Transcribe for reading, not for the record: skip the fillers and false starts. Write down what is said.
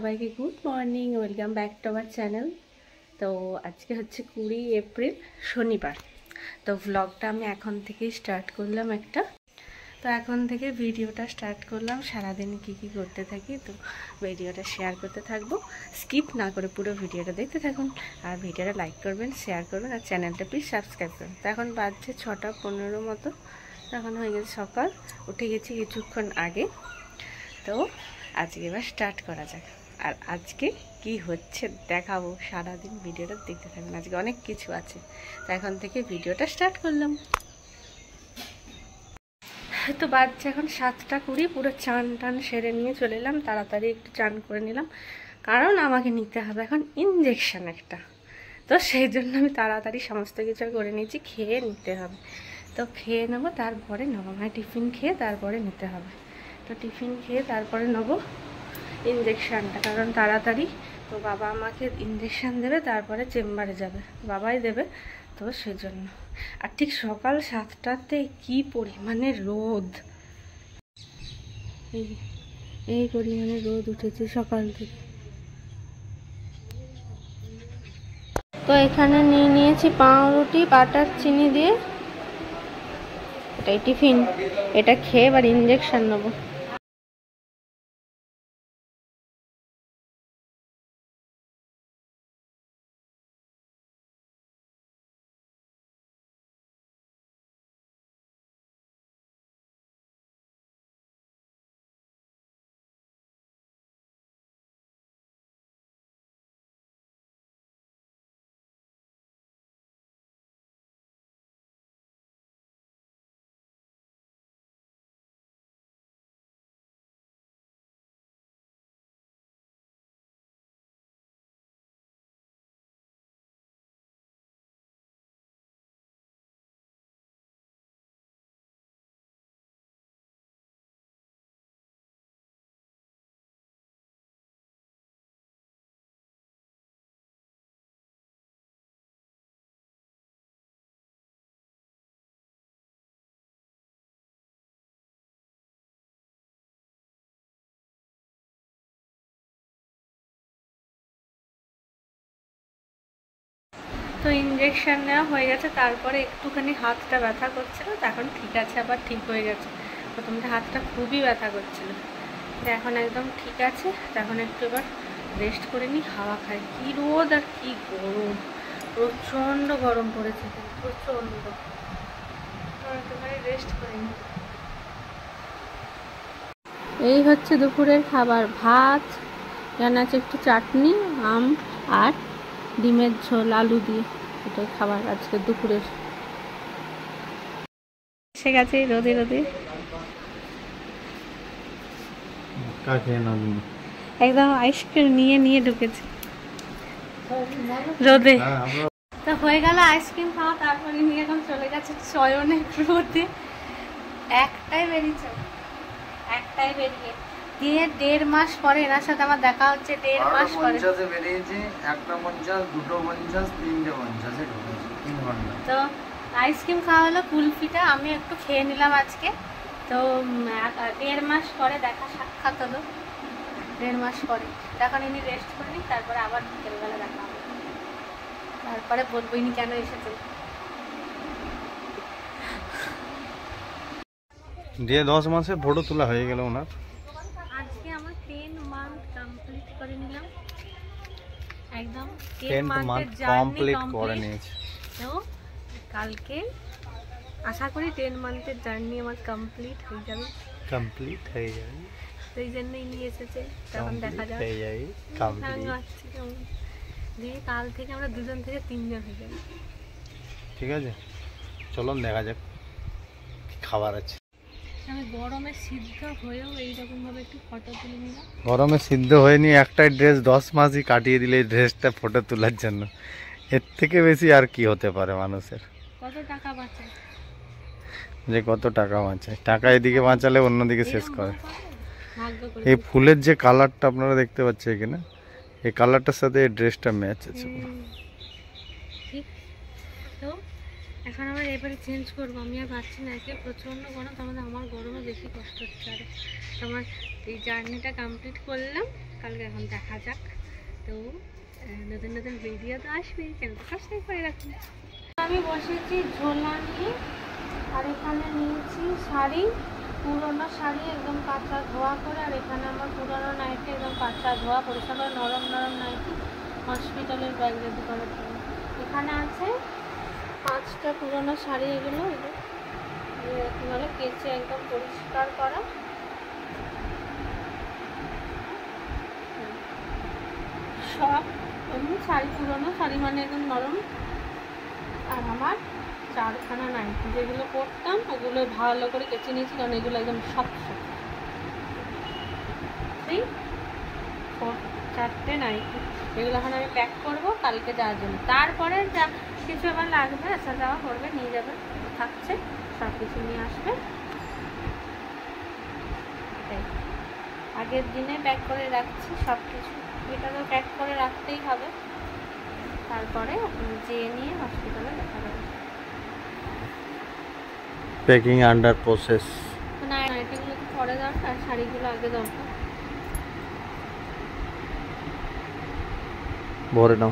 সবাইকে good morning, welcome back to our channel. তো আজকে হচ্ছে 20 এপ্রিল শনিবার। তো ভ্লগটা আমি এখন থেকেই স্টার্ট করলাম তো এখন থেকে ভিডিওটা স্টার্ট করলাম। সারাদিন কি করতে থাকি তো ভিডিওটা শেয়ার করতে থাকবো। স্কিপ না করে পুরো ভিডিওটা দেখতে থাকুন। আর ভিডিওটা লাইক করবেন, শেয়ার করবেন, আর চ্যানেলটা প্লিজ সাবস্ক্রাইব করবেন। তো এখন বাজছে 6:15 মতো। এখন হয়ে গেছে সকাল, উঠে গেছি কিছুক্ষণ আগে। তো আজকে এবার স্টার্ট করা যাক। আর আজকে কি হচ্ছে দেখাবো, সারাদিন ভিডিওটা দেখতে থাকবেন। আজকে অনেক কিছু আছে, তো এখন থেকে ভিডিওটা স্টার্ট করলাম। তো বাজছে এখন 7:20, পুরো চান টান সেরে নিয়ে চলে এলাম। তাড়াতাড়ি একটু চান করে নিলাম, কারণ আমাকে নিতে হবে এখন ইঞ্জেকশন একটা। তো সেই জন্য আমি তাড়াতাড়ি সমস্ত কিছু করে নিয়েছি, খেয়ে নিতে হবে। তো খেয়ে নেবো, তারপরে নেবো, মানে টিফিন খেয়ে তারপরে নিতে হবে। তো টিফিন খেয়ে তারপরে নেবো ইঞ্জেকশানটা, কারণ তাড়াতাড়ি। তো বাবা আমাকে ইঞ্জেকশান দেবে, তারপরে চেম্বারে যাবে, বাবাই দেবে। তো সেই জন্য। আর ঠিক সকাল 7টাতে কি পরিমাণে রোদ, এই পরিমাণে রোদ উঠেছে সকাল থেকে। তো এখানে নিয়ে নিয়েছি পাউরুটি বাটার চিনি দিয়ে, এটাই টিফিন। এটা খেয়ে এবার ইঞ্জেকশন নেবো। তো ইঞ্জেকশন নেওয়া হয়ে গেছে, তারপরে একটুখানি হাতটা ব্যথা করছিল, এখন ঠিক আছে, আবার ঠিক হয়ে গেছে। প্রথমটা হাতটা খুবই ব্যথা করছিল, এখন একদম ঠিক আছে। এখন একটু এবার রেস্ট করে নিই, হাওয়া খাই। কী রোদ আর কি গরম, প্রচণ্ড গরম পড়েছে, প্রচণ্ড। একটুখানি রেস্ট করে নিই। এই হচ্ছে দুপুরের খাবার, ভাত, এখানে আছে একটু চাটনি, আম আর ডিমের ঝোল আলু দিয়ে। এটাই খাবার আজকে দুপুরের। এসে গেছে রোদে রোদে, একদম আইসক্রিম নিয়ে ঢুকেছে রোদে। তো হয়ে গেল আইসক্রিম খাওয়া, তারপরে নিয়ে এখন চলে গেছে শয়নে রোদে। একটাই বেরিয়ে দিয়ে 1.5 মাস পরে এনার সাথে আমার দেখা হচ্ছে। 1.5 মাস পরে বেরিয়েছে। 1:50, 2:50, 3:50 3 ঘন্টা। তো আইসক্রিম খাওয়া হলো, কুলফিটা আমি একটু খেয়ে নিলাম আজকে। তো 1.5 মাস পরে দেখা সাক্ষাৎ হলো, 1.5 মাস পরে। তখন ইনি রেস্ট করে নিই, তারপরে আবার বিকেলবেলা দেখা হবে, তারপরে বলবো ইনি কেন এসেছে। দিয়ে 10 মাসে ফটো তোলা হয়ে গেল ওনার। আজকে আমার 10 মান্থ কমপ্লিট করে নিলাম, একদম 10 মান্থ কমপ্লিট করে নিয়েছি। তো কালকে আশা করি 10 মান্থের জার্নি আমার কমপ্লিট হয়ে যাবে। সেই জন্যই নিয়ে এসেছে, তখন দেখা যাবে দিয়ে কাল থেকে আমরা 2জন থেকে 3জন হয়ে যাবে। ঠিক আছে, চলুন দেখা যাক কি খাবার আছে। আমি গরমে সিদ্ধ হয়েও এইরকম ভাবে একটু ফটো তুলে নিলাম। গরমে সিদ্ধ হয়নি, একটাই ড্রেস 10 মাসই কাটিয়ে দিলে এই ড্রেসটা ফটো তোলার জন্য। এর থেকে বেশি আর কি হতে পারে মানুষের? কত টাকা বাঁচায়, যে কত টাকা বাঁচায়, টাকা এদিকে বাঁচালে অন্যদিকে শেষ করে। এই ফুলের যে কালারটা আপনারা দেখতে পাচ্ছেন এখানে, এই কালারটার সাথে এই ড্রেসটা ম্যাচ আছে। ঠিক। তো এখন আবার এবারে চেঞ্জ করবো, আমি আর পারছি না, একে প্রচণ্ড গরম, তার মধ্যে আমার গরমে বেশি কষ্ট হচ্ছে। আর আমার এই জার্নিটা কমপ্লিট করলাম, কালকে এখন দেখা যাক। তো নতুন নতুন ভিডিও তো আসবে, চ্যানেলটা সাবস্ক্রাইব করে রাখুন। আমি বসেছি ঝোলা নিয়ে, আর এখানে নিয়েছি শাড়ি, পুরোনো শাড়ি একদম কাঁচা ধোয়া করে, আর এখানে আমার পুরোনো নাইটি একদম কাঁচা ধোয়া পরিষ্কার করে নরম নরম নাইটি হসপিটালের ব্যাগ রেডি করার জন্য। এখানে আছে 5টা পুরোনো শাড়ি, এগুলো কী বলে কেচে একদম পরিষ্কার করা। সব এমনি শাড়ি, পুরোনো শাড়ি মানে একদম নরম। আর আমার 4খানা নাইটি যেগুলো পরতাম ওগুলো ভালো করে কেচে নিয়েছি, কারণ এগুলো একদম শক্ত। 4টে নাইটি, এগুলো এখন আমি প্যাক করবো কালকে যাওয়ার জন্য। তারপরে যা কিছু আবার লাগবে আসা যাওয়া করবে, নিয়ে যাবে, থাকছে সব কিছু নিয়ে আসবে। আগের দিনে প্যাক করে রাখছি সব কিছু, এটা তো প্যাক করে রাখতেই হবে, তারপরে যেয়ে নিয়ে হসপিটালে দেখা যাবে। Packing under process. নাইটিগুলো তো পরে দরকার, শাড়িগুলো আগে দরকার। ভরে নাও।